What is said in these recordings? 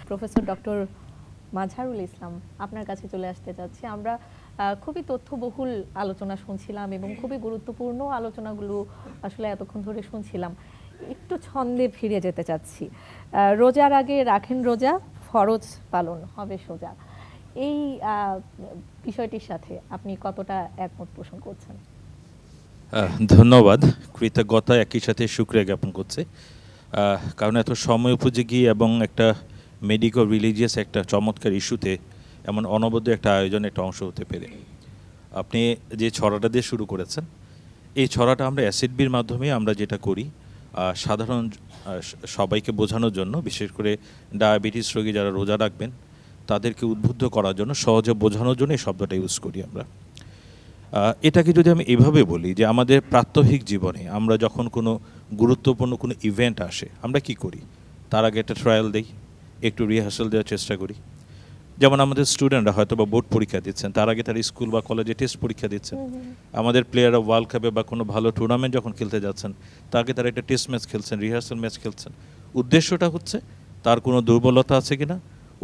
Professor doctor Mazharul Islam, আপনার কাছে চলে আসতে চাচ্ছি। আমরা খুবই তথ্যবহুল আলোচনা শুনছিলাম এবং খুবই গুরুত্বপূর্ণ আলোচনাগুলো আসলে এতক্ষণ ধরে শুনছিলাম। একটু ছন্দে ফিরে যেতে চাচ্ছি। রোজার আগে রাখেন রোজা, ফরজ পালন হবে সোজা। এই বিষয়টির সাথে আপনি কতটা একমত পোষণ করছেন? ধন্যবাদ। কৃতজ্ঞতা একই সাথে শুকরিয়া জ্ঞাপন করছে, কারণ এত সময় উপযোগী এবং একটা মেডিকো রিলিজিয়াস একটা চমৎকার ইস্যুতে এমন অনবদ্য একটা আয়োজন একটা অংশ হতে পেরে। আপনি যে ছড়াটা দিয়ে শুরু করেছেন, এই ছড়াটা আমরা অ্যাসিড বির মাধ্যমে আমরা যেটা করি সাধারণ সবাইকে বোঝানোর জন্য, বিশেষ করে ডায়াবেটিস রোগী যারা রোজা রাখবেন তাদেরকে উদ্বুদ্ধ করার জন্য, সহজে বোঝানোর জন্য এই শব্দটা ইউজ করি আমরা। এটাকে যদি আমি এভাবে বলি যে আমাদের প্রাত্যহিক জীবনে আমরা যখন কোনো গুরুত্বপূর্ণ কোনো ইভেন্ট আসে আমরা কি করি, তার আগে একটা ট্রায়াল দিই, একটু রিহার্সাল দেওয়ার চেষ্টা করি। যেমন আমাদের স্টুডেন্টরা হয়তো বা বোর্ড পরীক্ষা দিচ্ছেন, তার আগে তারা স্কুল বা কলেজে টেস্ট পরীক্ষা দিচ্ছেন। আমাদের প্লেয়াররা ওয়ার্ল্ড কাপে বা কোনো ভালো টুর্নামেন্ট যখন খেলতে যাচ্ছেন, তার আগে তারা একটা টেস্ট ম্যাচ খেলছেন, রিহার্সাল ম্যাচ খেলছেন। উদ্দেশ্যটা হচ্ছে তার কোনো দুর্বলতা আছে কিনা,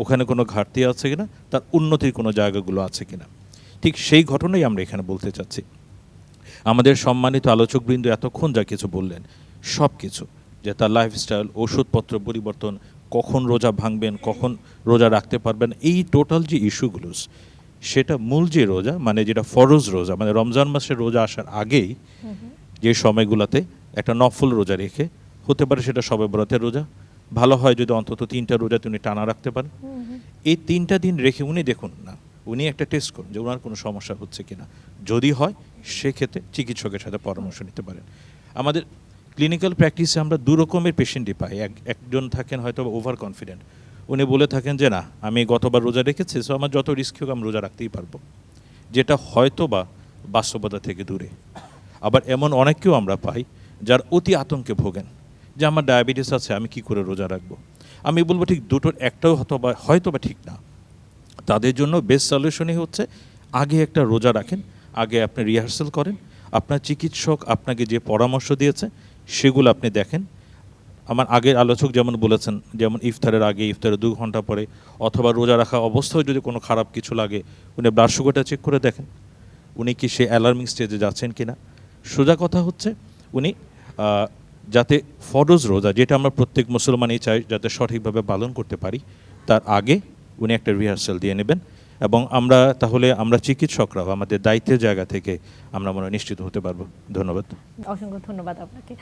ওখানে কোনো ঘাটতি আছে কিনা, তার উন্নতির কোনো জায়গাগুলো আছে কিনা। ঠিক সেই ঘটনাই আমরা এখানে বলতে চাচ্ছি। আমাদের সম্মানিত আলোচকবৃন্দ এতক্ষণ যা কিছু বললেন, সব কিছু, যে তার লাইফস্টাইল, ওষুধপত্র পরিবর্তন, কখন রোজা ভাঙবেন, কখন রোজা রাখতে পারবেন, এই টোটাল যে ইস্যুগুলো, সেটা মূল যে রোজা, মানে যেটা ফরজ রোজা, মানে রমজান মাসের রোজা আসার আগেই যে সময়গুলোতে একটা নফল রোজা রেখে, হতে পারে সেটা শবে বরাতের রোজা, ভালো হয় যদি অন্তত 3টা রোজা তিনি টানা রাখতে পারেন। এই 3টা দিন রেখে উনি দেখুন না, উনি একটা টেস্ট করুন যে ওনার কোনো সমস্যা হচ্ছে কিনা। যদি হয় সেক্ষেত্রে চিকিৎসকের সাথে পরামর্শ নিতে পারেন। আমাদের ক্লিনিক্যাল প্র্যাকটিসে আমরা দু রকমের পেশেন্টই পাই। একজন থাকেন হয়তো ওভার কনফিডেন্ট, উনি বলে থাকেন যে না, আমি গতবার রোজা রেখেছি, সো আমার যত রিস্ক হোক আমি রোজা রাখতেই পারবো, যেটা হয়তো বা বাস্তবতা থেকে দূরে। আবার এমন অনেককেও আমরা পাই যার অতি আতঙ্কে ভোগেন যে আমার ডায়াবেটিস আছে, আমি কি করে রোজা রাখবো। আমি বলবো ঠিক দুটোর একটাও হয়তো বা ঠিক না। তাদের জন্য বেস্ট সলিউশনই হচ্ছে আগে একটা রোজা রাখেন, আগে আপনি রিহার্সাল করেন, আপনার চিকিৎসক আপনাকে যে পরামর্শ দিয়েছে সেগুলো আপনি দেখেন। আমার আগের আলোচক যেমন বলেছেন, যেমন ইফতারের আগে, ইফতারের 2 ঘন্টা পরে, অথবা রোজা রাখা অবস্থায় যদি কোনো খারাপ কিছু লাগে উনি ব্লাড সুগারটা চেক করে দেখেন, উনি কি সে অ্যালার্মিং স্টেজে যাচ্ছেন কিনা। সোজা কথা হচ্ছে উনি যাতে ফরজ রোজা, যেটা আমরা প্রত্যেক মুসলমানই চাই যাতে সঠিকভাবে পালন করতে পারি, তার আগে উনি একটা রিহার্সাল দিয়ে নেবেন। এবং আমরা চিকিৎসকরাও আমাদের দায়িত্বের জায়গা থেকে আমরা মনে নিশ্চিত হতে পারবো। ধন্যবাদ। অসংখ্য ধন্যবাদ আপনাকে।